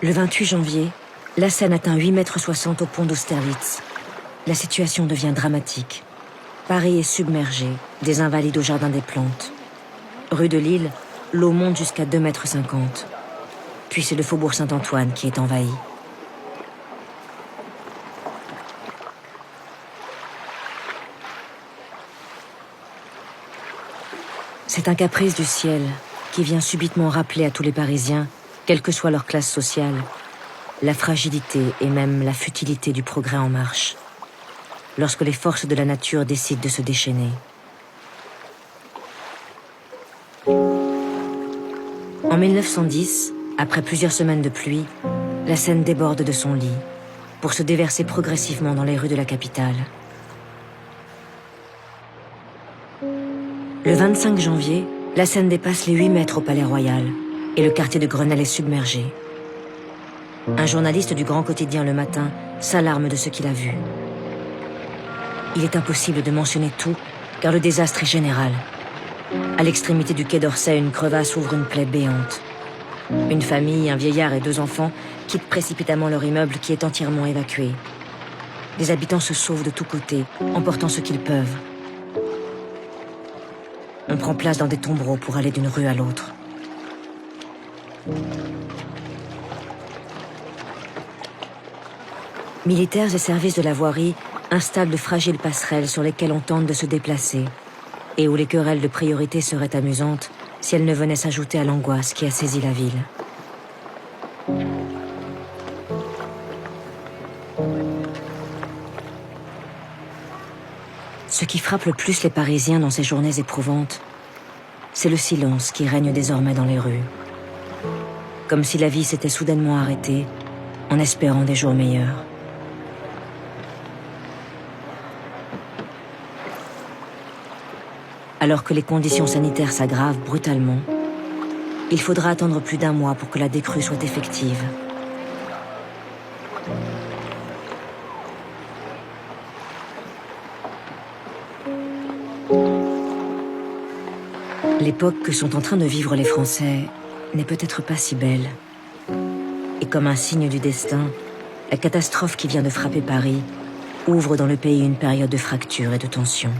Le 28 janvier, la Seine atteint 8,60 m au pont d'Austerlitz. La situation devient dramatique. Paris est submergé, des Invalides au Jardin des Plantes. Rue de Lille, l'eau monte jusqu'à 2,50 m. Puis c'est le faubourg Saint-Antoine qui est envahi. C'est un caprice du ciel qui vient subitement rappeler à tous les Parisiens, quelle que soit leur classe sociale, la fragilité et même la futilité du progrès en marche, lorsque les forces de la nature décident de se déchaîner. En 1910, après plusieurs semaines de pluie, la Seine déborde de son lit pour se déverser progressivement dans les rues de la capitale. Le 25 janvier, la Seine dépasse les 8 mètres au Palais Royal et le quartier de Grenelle est submergé. Un journaliste du grand quotidien Le Matin s'alarme de ce qu'il a vu. Il est impossible de mentionner tout, car le désastre est général. À l'extrémité du quai d'Orsay, une crevasse ouvre une plaie béante. Une famille, un vieillard et 2 enfants quittent précipitamment leur immeuble qui est entièrement évacué. Les habitants se sauvent de tous côtés, emportant ce qu'ils peuvent. On prend place dans des tombereaux pour aller d'une rue à l'autre. Militaires et services de la voirie installent de fragiles passerelles sur lesquelles on tente de se déplacer et où les querelles de priorité seraient amusantes si elles ne venaient s'ajouter à l'angoisse qui a saisi la ville. Ce qui frappe le plus les Parisiens dans ces journées éprouvantes, c'est le silence qui règne désormais dans les rues. Comme si la vie s'était soudainement arrêtée, en espérant des jours meilleurs. Alors que les conditions sanitaires s'aggravent brutalement, il faudra attendre plus d'1 mois pour que la décrue soit effective. L'époque que sont en train de vivre les Français n'est peut-être pas si belle. Et comme un signe du destin, la catastrophe qui vient de frapper Paris ouvre dans le pays une période de fracture et de tension.